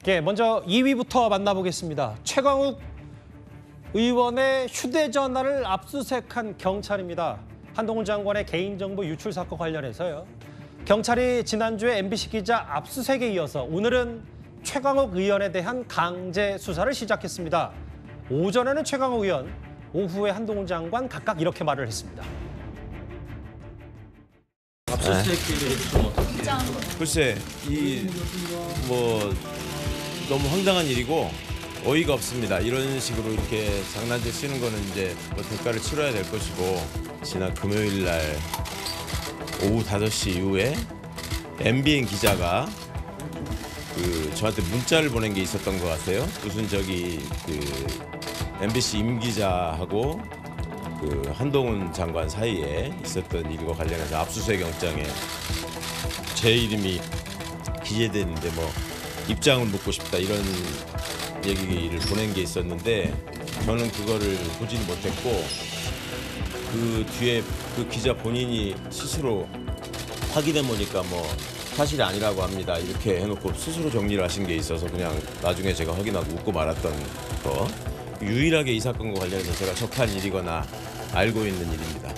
예, 먼저 2위부터 만나보겠습니다. 최강욱 의원의 휴대전화를 압수수색한 경찰입니다. 한동훈 장관의 개인정보 유출 사건 관련해서요. 경찰이 지난주에 MBC 기자 압수수색에 이어서 오늘은 최강욱 의원에 대한 강제 수사를 시작했습니다. 오전에는 최강욱 의원, 오후에 한동훈 장관 각각 이렇게 말을 했습니다. 압수수색기를 좀 어떻게? 글쎄, 너무 황당한 일이고 어이가 없습니다. 이런 식으로 이렇게 장난질 쓰는 거는 이제 대가를 치러야 될 것이고, 지난 금요일 날 오후 5시 이후에 MBN 기자가 저한테 문자를 보낸 게 있었던 것 같아요. 무슨 MBC 임 기자하고 한동훈 장관 사이에 있었던 일과 관련해서 압수수색 영장에 제 이름이 기재됐는데 입장을 묻고 싶다 이런 얘기를 보낸 게 있었는데, 저는 그거를 보지는 못했고, 그 뒤에 그 기자 본인이 스스로 확인해 보니까 사실이 아니라고 합니다 이렇게 해놓고 스스로 정리를 하신 게 있어서 그냥 나중에 제가 확인하고 웃고 말았던 거. 유일하게 이 사건과 관련해서 제가 접한 일이거나 알고 있는 일입니다.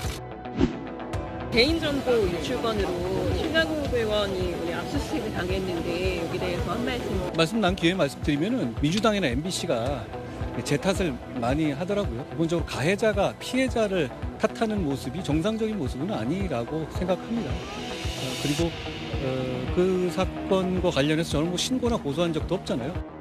개인정보 유출건으로 최강욱 의원이 우리 압수수색을 당했는데 여기 대해서 한 말씀 난 기회에 말씀드리면은 민주당이나 MBC가 제 탓을 많이 하더라고요. 기본적으로 가해자가 피해자를 탓하는 모습이 정상적인 모습은 아니라고 생각합니다. 그리고 그 사건과 관련해서 저는 신고나 고소한 적도 없잖아요.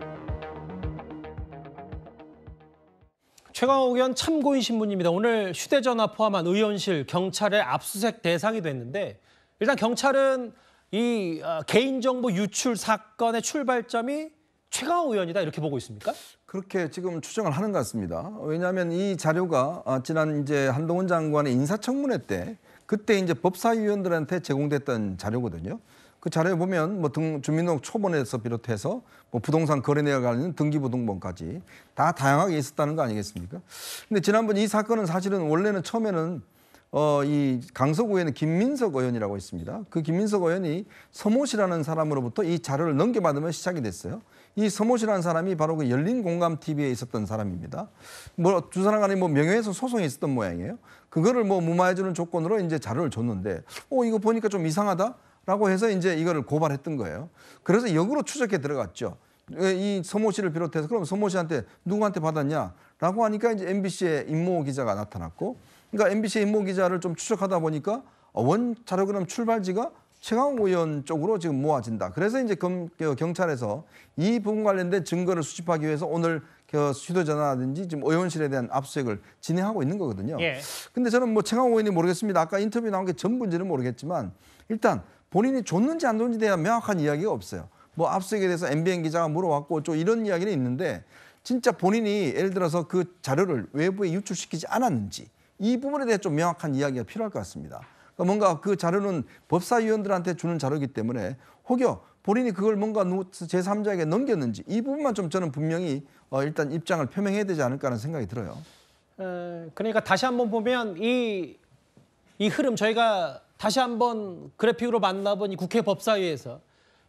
최강욱 의원 참고인 신문입니다. 오늘 휴대전화 포함한 의원실, 경찰의 압수수색 대상이 됐는데, 일단 경찰은 이 개인정보 유출 사건의 출발점이 최강욱 의원이다 이렇게 보고 있습니까? 그렇게 지금 추정을 하는 것 같습니다. 왜냐하면 이 자료가 지난 이제 한동훈 장관의 인사청문회 때 그때 이제 법사위원들한테 제공됐던 자료거든요. 그 자료에 보면 주민등록 초본에서 비롯해서 부동산 거래 내역에 관련 등기부등본까지 다 다양하게 있었다는 거 아니겠습니까? 근데 지난번 이 사건은 사실은 원래는 처음에는 이 강서구 의원의 김민석 의원이라고 있습니다. 그 김민석 의원이 서모 씨라는 사람으로부터 이 자료를 넘겨받으면 시작이 됐어요. 이 서모 씨라는 사람이 바로 그 열린공감TV에 있었던 사람입니다. 두 사람 간에 명예훼손 소송이 있었던 모양이에요. 그거를 무마해주는 조건으로 이제 자료를 줬는데, 이거 보니까 좀 이상하다? 라고 해서 이제 이거를 고발했던 거예요. 그래서 역으로 추적해 들어갔죠. 이 서모 씨를 비롯해서 그럼 서모 씨한테 누구한테 받았냐? 라고 하니까 이제 MBC의 임모 기자가 나타났고, 그러니까 MBC의 임모 기자를 좀 추적하다 보니까 원 자료그램 출발지가 최강욱 의원 쪽으로 지금 모아진다. 그래서 이제 경찰에서 이 부분 관련된 증거를 수집하기 위해서 오늘 휴대전화라든지 지금 의원실에 대한 압수수색을 진행하고 있는 거거든요. 근데 저는 최강욱 의원이 모르겠습니다. 아까 인터뷰에 나온 게 전부인지는 모르겠지만 일단 본인이 줬는지 안 줬는지에 대한 명확한 이야기가 없어요. 압수수색에 대해서 MBN 기자가 물어왔고 좀 이런 이야기는 있는데, 진짜 본인이 예를 들어서 그 자료를 외부에 유출시키지 않았는지 이 부분에 대해 좀 명확한 이야기가 필요할 것 같습니다. 그러니까 뭔가 그 자료는 법사위원들한테 주는 자료이기 때문에 혹여 본인이 그걸 뭔가 제3자에게 넘겼는지 이 부분만 좀 저는 분명히 일단 입장을 표명해야 되지 않을까 하는 생각이 들어요. 그러니까 다시 한번 보면 이 흐름, 저희가 다시 한번 그래픽으로 만나본 이 국회 법사위에서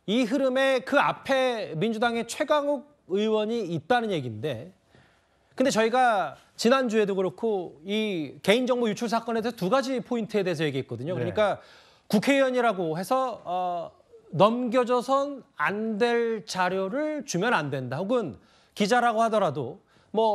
이 흐름에 그 앞에 민주당의 최강욱 의원이 있다는 얘기인데, 근데 저희가 지난주에도 그렇고 이 개인정보 유출 사건에 대해서 두 가지 포인트에 대해서 얘기했거든요. 그러니까 국회의원이라고 해서 넘겨져선 안 될 자료를 주면 안 된다. 혹은 기자라고 하더라도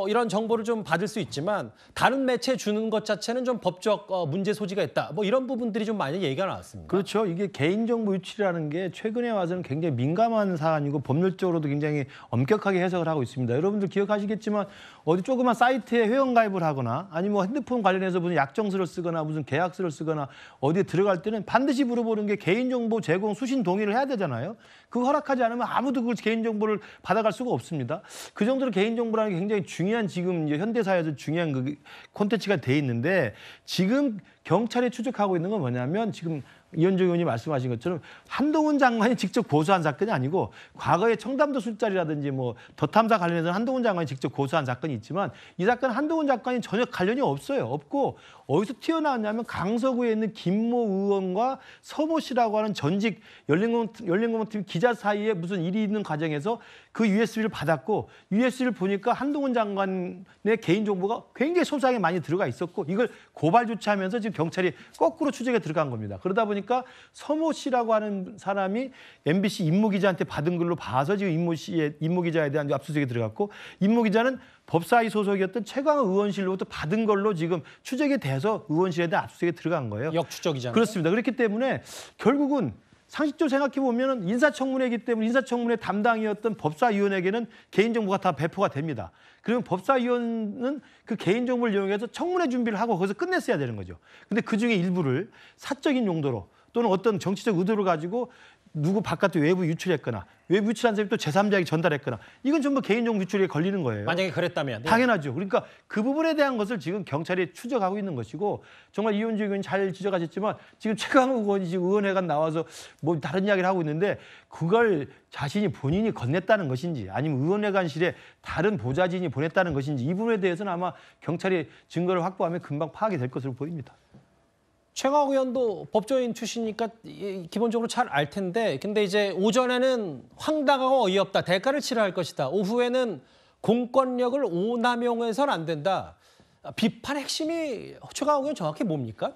이런 정보를 좀 받을 수 있지만 다른 매체에 주는 것 자체는 좀 법적 문제 소지가 있다. 이런 부분들이 좀 많이 얘기가 나왔습니다. 그렇죠. 이게 개인정보 유출이라는 게 최근에 와서는 굉장히 민감한 사안이고 법률적으로도 굉장히 엄격하게 해석을 하고 있습니다. 여러분들 기억하시겠지만 어디 조그만 사이트에 회원가입을 하거나 아니면 핸드폰 관련해서 무슨 약정서를 쓰거나 무슨 계약서를 쓰거나 어디에 들어갈 때는 반드시 물어보는 게 개인정보 제공 수신 동의를 해야 되잖아요. 그거 허락하지 않으면 아무도 그 개인정보를 받아갈 수가 없습니다. 그 정도로 개인정보라는 게 굉장히 중요한 지금 현대사회에서 중요한 콘텐츠가 돼 있는데, 지금 경찰이 추적하고 있는 건 뭐냐면 지금 이현주 의원이 말씀하신 것처럼 한동훈 장관이 직접 고소한 사건이 아니고 과거에 청담도 술자리라든지 뭐 더탐사 관련해서 한동훈 장관이 직접 고소한 사건이 있지만 이 사건은 한동훈 장관이 전혀 관련이 없어요. 없고 어디서 튀어나왔냐면 강서구에 있는 김모 의원과 서모 씨라고 하는 전직 열린공론팀 기자 사이에 무슨 일이 있는 과정에서 그 USB를 받았고 USB를 보니까 한동훈 장관의 개인정보가 굉장히 소상하게 많이 들어가 있었고 이걸 고발 조치하면서 지금 경찰이 거꾸로 추적에 들어간 겁니다. 그러다 보니까 서모 씨라고 하는 사람이 MBC 임모 기자한테 받은 걸로 봐서 지금 임모 기자에 대한 압수수색에 들어갔고 임모 기자는 법사위 소속이었던 최강욱 의원실로부터 받은 걸로 지금 추적이 돼서 의원실에 대한 압수수색에 들어간 거예요. 역추적이잖아요. 그렇습니다. 그렇기 때문에 결국은 상식적으로 생각해 보면 인사청문회이기 때문에 인사청문회 담당이었던 법사위원에게는 개인정보가 다 배포가 됩니다. 그러면 법사위원은 그 개인정보를 이용해서 청문회 준비를 하고 거기서 끝냈어야 되는 거죠. 근데 그중에 일부를 사적인 용도로 또는 어떤 정치적 의도를 가지고 누구 바깥에 외부 유출했거나 외부 유출한 사람이 또 제3자에게 전달했거나 이건 전부 개인정보 유출에 걸리는 거예요. 만약에 그랬다면. 당연하죠. 그러니까 그 부분에 대한 것을 지금 경찰이 추적하고 있는 것이고 정말 이현주 의원이 잘 지적하셨지만 지금 최강욱 의원이 지금 의원회관 나와서 뭐 다른 이야기를 하고 있는데 그걸 자신이 본인이 건넸다는 것인지 아니면 의원회관실에 다른 보좌진이 보냈다는 것인지 이 부분에 대해서는 아마 경찰이 증거를 확보하면 금방 파악이 될 것으로 보입니다. 최강욱 의원도 법조인 출신이니까 기본적으로 잘 알 텐데 근데 이제 오전에는 황당하고 어이없다. 대가를 치러야 할 것이다. 오후에는 공권력을 오남용해서는 안 된다. 비판 핵심이 최강욱 의원 정확히 뭡니까?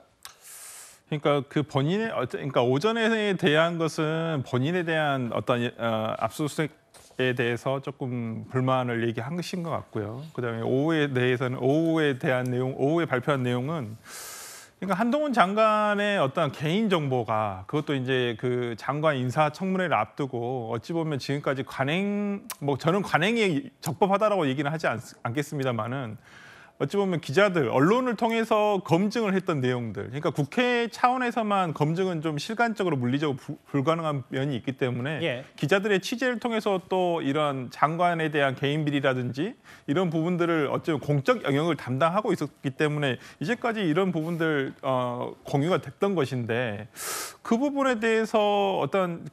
그러니까 그 본인의 그러니까 오전에 대한 것은 본인에 대한 어떤 압수수색에 대해서 조금 불만을 얘기한 것인 것 같고요. 그다음에 오후에 대해서는 오후에 발표한 내용은 그러니까 한동훈 장관의 어떤 개인 정보가 그것도 이제 그 장관 인사청문회를 앞두고 어찌 보면 지금까지 저는 관행이 적법하다라고 얘기는 하지 않겠습니다만은 어찌 보면 기자들, 언론을 통해서 검증을 했던 내용들, 그러니까 국회 차원에서만 검증은 좀 실간적으로 물리적으로 불가능한 면이 있기 때문에 예. 기자들의 취재를 통해서 또 이런 장관에 대한 개인 비리라든지 이런 부분들을 어쩌면 공적 영역을 담당하고 있었기 때문에 이제까지 이런 부분들 공유가 됐던 것인데 그 부분에 대해서 어떤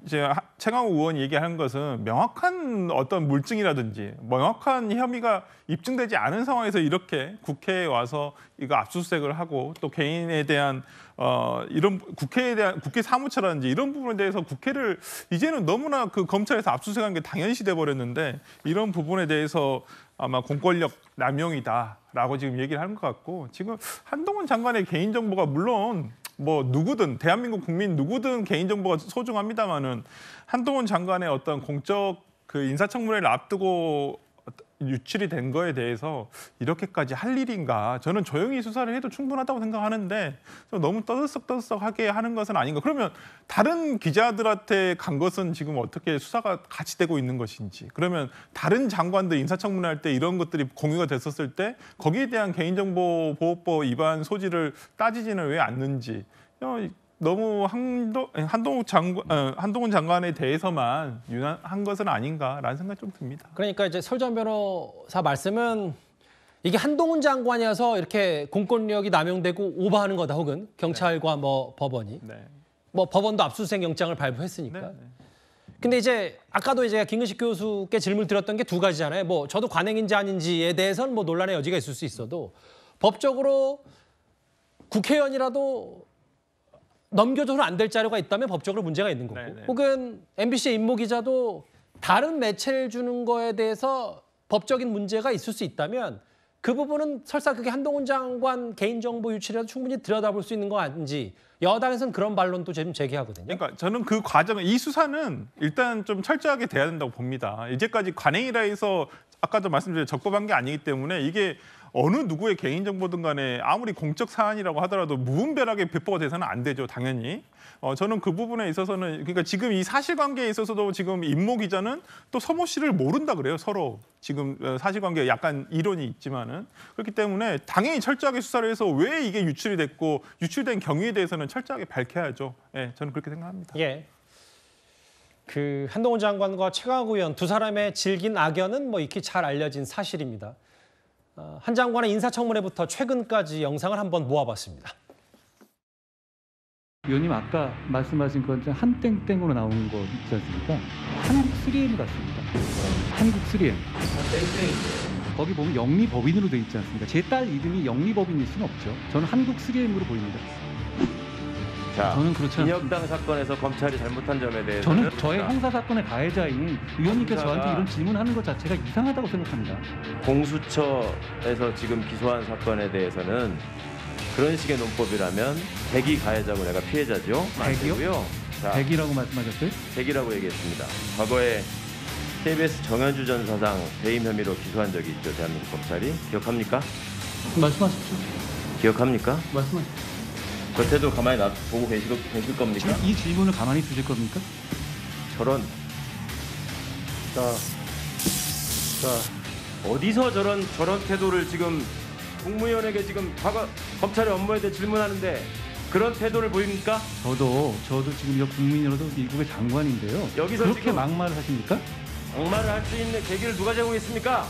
이제 최강욱 의원이 얘기하는 것은 명확한 어떤 물증이라든지 명확한 혐의가 입증되지 않은 상황에서 이렇게 국회에 와서 이거 압수수색을 하고 또 개인에 대한 이런 국회 사무처라든지 이런 부분에 대해서 국회를 이제는 너무나 그 검찰에서 압수수색한 게 당연시 돼 버렸는데 이런 부분에 대해서 아마 공권력 남용이다라고 지금 얘기를 하는 것 같고 지금 한동훈 장관의 개인정보가 물론 뭐 누구든 대한민국 국민 누구든 개인정보가 소중합니다마는 한동훈 장관의 어떤 공적 그 인사청문회를 앞두고 유출이 된 거에 대해서 이렇게까지 할 일인가? 저는 조용히 수사를 해도 충분하다고 생각하는데 너무 떠들썩하게 하는 것은 아닌가? 그러면 다른 기자들한테 간 것은 지금 어떻게 수사가 같이 되고 있는 것인지 그러면 다른 장관들 인사청문회 할 때 이런 것들이 공유가 됐었을 때 거기에 대한 개인정보보호법 위반 소지를 따지지는 왜 않는지 너무 한동훈 장관에 대해서만 유난한 것은 아닌가라는 생각이 좀 듭니다. 그러니까 이제 설전 변호사 말씀은 이게 한동훈 장관이어서 이렇게 공권력이 남용되고 오버하는 거다 혹은 경찰과 뭐 법원이 뭐 법원도 압수수색 영장을 발부했으니까. 근데 이제 아까도 이제 김근식 교수께 질문을 드렸던 게 두 가지잖아요. 뭐 저도 관행인지 아닌지에 대해서는 뭐 논란의 여지가 있을 수 있어도 법적으로 국회의원이라도 넘겨줘서는 안 될 자료가 있다면 법적으로 문제가 있는 거고 혹은 MBC의 임모 기자도 다른 매체를 주는 거에 대해서 법적인 문제가 있을 수 있다면 그 부분은 설사 그게 한동훈 장관 개인정보 유출이라도 충분히 들여다볼 수 있는 거 아닌지 여당에서는 그런 반론도 지금 제기하거든요. 그러니까 저는 그 과정은 이 수사는 일단 좀 철저하게 돼야 된다고 봅니다. 이제까지 관행이라 해서 아까도 말씀드린 적법한 게 아니기 때문에 이게 어느 누구의 개인정보든 간에 아무리 공적 사안이라고 하더라도 무분별하게 배포가 돼서는 안 되죠, 당연히. 저는 그 부분에 있어서는 그러니까 지금 이 사실관계에 있어서도 지금 임모 기자는 또 서모 씨를 모른다 그래요, 서로. 지금 사실관계가 약간 이론이 있지만은. 그렇기 때문에 당연히 철저하게 수사를 해서 왜 이게 유출이 됐고 유출된 경위에 대해서는 철저하게 밝혀야죠. 예, 저는 그렇게 생각합니다. 예. 그 한동훈 장관과 최강욱 의원 두 사람의 질긴 악연은 뭐 익히 잘 알려진 사실입니다. 한 장관의 인사청문회부터 최근까지 영상을 한번 모아봤습니다. 의원님 아까 말씀하신 건 한땡땡으로 나온 거 있지 않습니까? 한국 3M 같습니다. 한국 3M. 거기 보면 영리법인으로 돼 있지 않습니까? 제 딸 이름이 영리법인일 수는 없죠. 저는 한국 3M으로 보입니다. 자, 저는 그렇지 않습니다. 인혁당 사건에서 검찰이 잘못한 점에 대해서는 저는 저의 형사 사건의 가해자인 의원님께서 저한테 이런 질문하는 것 자체가 이상하다고 생각합니다. 공수처에서 지금 기소한 사건에 대해서는 그런 식의 논법이라면 대기 가해자고 내가 피해자죠. 대기요? 자, 백이라고 말씀하셨어요? 대기라고 얘기했습니다. 과거에 KBS 정현주 전 사장 배임 혐의로 기소한 적이 있죠. 대한민국 검찰이. 기억합니까? 말씀하십시오. 기억합니까? 말씀하십시오. 겉에도 가만히 보고 계실 겁니까? 지금 이 질문을 가만히 두실 겁니까? 저런. 어디서 저런 태도를 지금 국무위원에게 지금 과거 검찰의 업무에 대해 질문하는데 그런 태도를 보입니까? 저도 지금 국민으로도 미국의 장관인데요. 여기서 그렇게 지금 막말을 하십니까? 막말을 할 수 있는 계기를 누가 제공했습니까?